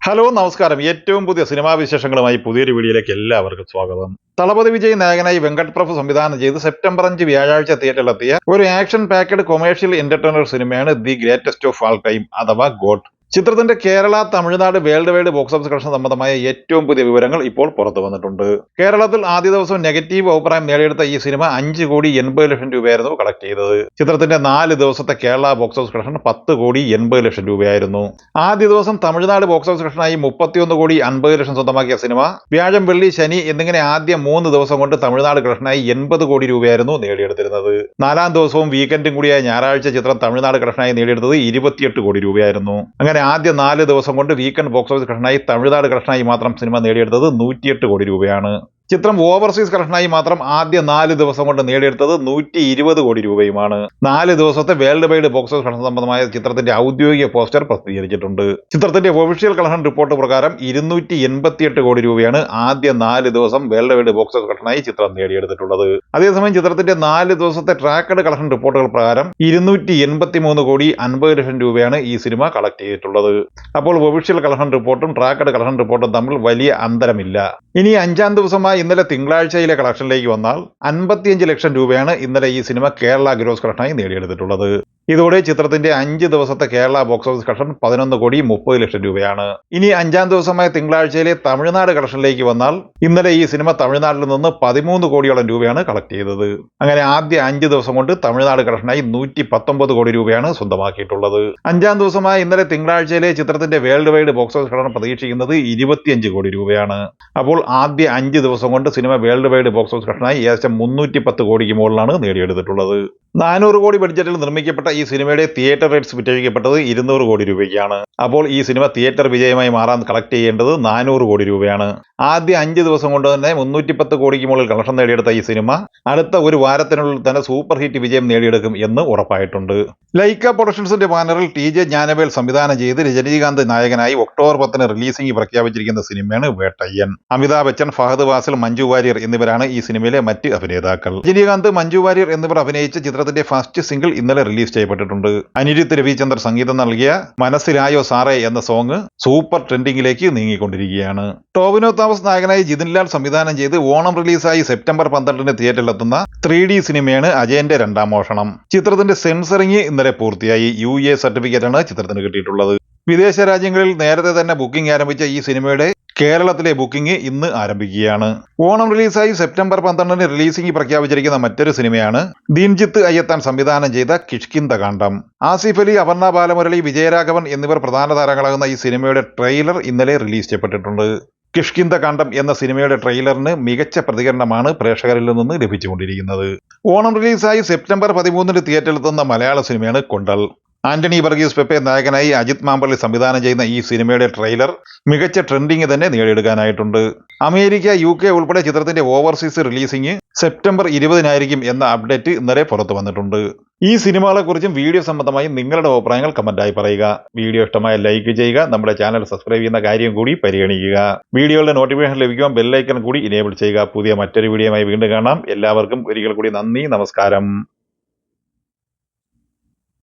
Hello നമസ്കാരം. ഏറ്റവും പുതിയ സിനിമാ വിശേഷങ്ങളുമായി പുതിയൊരു വീഡിയോയിലേക്ക് എല്ലാവർക്കും സ്വാഗതം. തളപതി വിജയ് നായകനായി വെങ്കട്ട് പ്രഭു സംവിധാനം ചെയ്ത് സെപ്റ്റംബർ 5 വ്യാഴാഴ്ച തിയേറ്ററിലെത്തിയ ഒരു ആക്ഷൻ പാക്കഡ് കൊമേഴ്ഷ്യൽ എന്റർടൈനർ സിനിമയാണ് the greatest of all time അഥവാ ഗോട്ട്. ചിത്രത്തിന്റെ Kerala, Tamil Nadu, world wide box office collection സംബന്ധമായ ഏറ്റവും പുതിയ വിവരങ്ങൾ ഇപ്പോൾ പുറത്തു വന്നിട്ടുണ്ട്. കേരളത്തിൽ ആദ്യ ദിവസം നെഗറ്റീവ് അഭിപ്രായം നേടിയെടുത്ത ഈ സിനിമ 5,80,00,000 രൂപയായിരുന്നു കളക്ട് ചെയ്തത്. ചിത്രത്തിന്റെ 4 ദിവസത്തെ കേരള ബോക്സ് ഓഫീസ് കളക്ഷൻ 10,80,00,000 രൂപയായിരുന്നു. ആദ്യ ദിവസം തമിഴ്നാട് ബോക്സ് ഓഫീസ് കളക്ഷനായി 31,50,00,000 സ്വന്തമാക്കിയ സിനിമ വ്യാഴം, വെള്ളി, ശനി എന്നിങ്ങനെ ആദ്യ 3 ദിവസം കൊണ്ട് തമിഴ്നാട് കളക്ഷനായി 80 കോടി രൂപയായിരുന്നു നേടിയെടുത്തിരുന്നത്. 4-ാം ദിവസവും വീക്കെൻഡും കൂടിയായ ഞായറാഴ്ച ചിത്രം തമിഴ്നാട് കളക്ഷനായി നേടിയെടുത്തത് 28 കോടി രൂപയായിരുന്നു. അങ്ങനെ ആദ്യ 4 ദിവസം കൊണ്ട് വീക്കെൻഡ് ബോക്സ് ഓഫീസ് കളക്ഷനായി തമിഴ്നാട് കളക്ഷനായി മാത്രം സിനിമ നേടിയെടുത്തത് 108 കോടി രൂപയാണ്. ചിത്രം ഓവർസീസ് കളക്ഷനായി മാത്രം ആദ്യ 4 ദിവസം കൊണ്ട് നേടിയെടുത്തത് 120 കോടി രൂപയുമാണ്. 4 ദിവസത്തെ world wide box office collection സംബന്ധമായ ചിത്രത്തിന്റെ ഔദ്യോഗിക പോസ്റ്റർ പ്രസിദ്ധീകരിച്ചിട്ടുണ്ട്. ചിത്രത്തിന്റെ ഒഫീഷ്യൽ കളക്ഷൻ റിപ്പോർട്ട് പ്രകാരം 288 കോടി രൂപയാണ് ആദ്യ 4 ദിവസം വേൾഡ് വൈഡ് ബോക്സ് ഓഫീസ് കളക്ഷനായി ചിത്രം നേടിയെടുത്തിട്ടുള്ളത്. അതേസമയം ചിത്രത്തിന്റെ 4 ദിവസത്തെ ട്രാക്കഡ് കളക്ഷൻ റിപ്പോർട്ടുകൾ പ്രകാരം 283 കോടി 50 ലക്ഷം രൂപയാണ് ഈ സിനിമ കളക്ട് ചെയ്തിട്ടുള്ളത്. അപ്പോൾ ഒഫീഷ്യൽ കളക്ഷൻ റിപ്പോർട്ടും ട്രാക്കഡ് കളക്ഷൻ റിപ്പോർട്ടും തമ്മിൽ വലിയ അന്തരമില്ല. ഇനി 5-ാം ദിവസമായി ഇന്നലെ തിങ്കളാഴ്ചയിലെ കളക്ഷനിലേക്ക് വന്നാൽ 55 ലക്ഷം രൂപയാണ് ഇന്നലെ ഈ സിനിമ കേരള ഗ്രോസ് കളക്ഷനായി നേടിയെടുത്തിട്ടുള്ളത്. ഇതോടെ ചിത്രത്തിന്റെ 5 ദിവസത്തെ കേരള ബോക്സ് ഓഫീസ് കളക്ഷൻ 11,30,00,000 രൂപയാണ്. ഇനി 5-ാം ദിവസമായ തിങ്കളാഴ്ചയിലെ തമിഴ്നാട് കളക്ഷനിലേക്ക് വന്നാൽ ഇന്നലെ ഈ സിനിമ തമിഴ്നാട്ടിൽ നിന്ന് 13 കോടിയോളം രൂപയാണ് കളക്ട് ചെയ്തത്. അങ്ങനെ ആദ്യ 5 ദിവസം കൊണ്ട് തമിഴ്നാട് കളക്ഷനായി 119 കോടി രൂപയാണ് സ്വന്തമാക്കിയിട്ടുള്ളത്. 5-ാം ദിവസമായ ഇന്നലെ തിങ്കളാഴ്ചയിലെ ചിത്രത്തിന്റെ world wide box office collection പ്രതീക്ഷിക്കുന്നത് 25 കോടി രൂപയാണ്. അപ്പോൾ ആദ്യ 5 ദിവസം കൊണ്ട് സിനിമ വേൾഡ് വൈഡ് ബോക്സ് ഓഫീസ് കളക്ഷനായി ഏകദേശം 310 കോടിക്ക് മുകളിലാണ് നേടിയെടുത്തിട്ടുള്ളത്. 400 കോടി ബഡ്ജറ്റിൽ നിർമ്മിക്കപ്പെട്ട ഈ സിനിമയുടെ തിയേറ്റർ റൈറ്റ്സ് വിറ്റഴിക്കപ്പെട്ടത് 200 കോടി രൂപയ്ക്കാണ്. അപ്പോൾ ഈ സിനിമ തിയേറ്റർ വിജയമായി മാറാൻ കളക്ട് ചെയ്യേണ്ടത് 400 കോടി രൂപയാണ്. ആദ്യ 5 ദിവസം കൊണ്ട് തന്നെ 310 കോടിക്ക് മുകളിൽ കളക്ഷൻ നേടിയെടുത്ത ഈ സിനിമ അടുത്ത ഒരു വാരത്തിനുള്ളിൽ തന്നെ സൂപ്പർ ഹിറ്റ് വിജയം നേടിയെടുക്കും എന്ന് ഉറപ്പായിട്ടുണ്ട്. ലൈക്ക പ്രൊഡക്ഷൻസിന്റെ ബാനറിൽ TJ ജ്ഞാനവേൽ സംവിധാനം ചെയ്ത് രജനീകാന്ത് നായകനായി ഒക്ടോബർ 10 റിലീസിംഗ് പ്രഖ്യാപിച്ചിരിക്കുന്ന സിനിമയാണ് വേട്ടയ്യൻ. അമിതാഭ് ബച്ചൻ, ഫഹദ് ഫാസിൽ, മഞ്ജു വാര്യർ എന്നിവരാണ് ഈ സിനിമയിലെ മറ്റ് അഭിനേതാക്കൾ. രജനീകാന്ത്, മഞ്ജു വാര്യർ എന്നിവർ അഭിനയിച്ച ചിത്രത്തിന്റെ ഫസ്റ്റ് സിംഗിൾ ഇന്നലെ റിലീസ് ചെയ്യപ്പെട്ടിട്ടുണ്ട്. അനിരുദ്ധ് രവിചന്ദർ സംഗീതം നൽകിയ മനസ്സിലായോ സാറേ എന്ന സോങ് സൂപ്പർ ട്രെൻഡിങ്ങിലേക്ക് നീങ്ങിക്കൊണ്ടിരിക്കുകയാണ്. ടോവിനോ തോമസ് നായകനായി ജിതിൻലാൽ സംവിധാനം ചെയ്ത് ഓണം റിലീസായി സെപ്റ്റംബർ 12 തിയേറ്ററിലെത്തുന്ന 3D സിനിമയാണ് അജയന്റെ 2-ാം മോഷണം. ചിത്രത്തിന്റെ സെൻസറിംഗ് ഇന്നലെ പൂർത്തിയായി. UA സർട്ടിഫിക്കറ്റാണ് ചിത്രത്തിന് കിട്ടിയിട്ടുള്ളത്. വിദേശ രാജ്യങ്ങളിൽ നേരത്തെ തന്നെ ബുക്കിംഗ് ആരംഭിച്ച ഈ സിനിമയുടെ കേരളത്തിലെ ബുക്കിംഗ് ഇന്ന് ആരംഭിക്കുകയാണ്. ഓണം റിലീസായി സെപ്റ്റംബർ 12 റിലീസിംഗ് പ്രഖ്യാപിച്ചിരിക്കുന്ന മറ്റൊരു സിനിമയാണ് ദിൻജിത്ത് അയ്യത്താൻ സംവിധാനം ചെയ്ത കിഷ്കിന്ധകാണ്ഡം. ആസിഫ് അലി, അപർണ ബാലമുരളി, വിജയരാഘവൻ എന്നിവർ പ്രധാന താരങ്ങളാകുന്ന ഈ സിനിമയുടെ ട്രെയിലർ ഇന്നലെ റിലീസ് ചെയ്യപ്പെട്ടിട്ടുണ്ട്. കിഷ്കിന്ധകാണ്ഡം എന്ന സിനിമയുടെ ട്രെയിലറിന് മികച്ച പ്രതികരണമാണ് പ്രേക്ഷകരിൽ നിന്ന് ലഭിച്ചുകൊണ്ടിരിക്കുന്നത്. ഓണം റിലീസായി സെപ്റ്റംബർ 13 തിയേറ്ററിലെത്തുന്ന മലയാള സിനിമയാണ് കൊണ്ടൽ. ആന്റണി വർഗീസ് പെപ്പെ നായകനായി അജിത് മാമ്പള്ളി സംവിധാനം ചെയ്യുന്ന ഈ സിനിമയുടെ ട്രെയിലർ മികച്ച ട്രെൻഡിങ് തന്നെ നേടിയെടുക്കാനായിട്ടുണ്ട്. അമേരിക്ക, UK ഉൾപ്പെടെ ചിത്രത്തിന്റെ ഓവർസീസ് റിലീസിംഗ് സെപ്റ്റംബർ 20 എന്ന അപ്ഡേറ്റ് ഇന്നലെ പുറത്തു വന്നിട്ടുണ്ട്. ഈ സിനിമകളെ കുറിച്ചും വീഡിയോ സംബന്ധമായി നിങ്ങളുടെ അഭിപ്രായങ്ങൾ കമന്റായി പറയുക. വീഡിയോ ഇഷ്ടമായ ലൈക്ക് ചെയ്യുക. നമ്മുടെ ചാനൽ സബ്സ്ക്രൈബ് ചെയ്യുന്ന കാര്യം കൂടി പരിഗണിക്കുക. വീഡിയോയുടെ നോട്ടിഫിക്കേഷൻ ലഭിക്കുവാൻ ബെല്ലൈക്കൺ കൂടി ഇനേബിൾ ചെയ്യുക. പുതിയ മറ്റൊരു വീഡിയോയുമായി വീണ്ടും കാണാം. എല്ലാവർക്കും ഒരിക്കൽ കൂടി നന്ദി, നമസ്കാരം.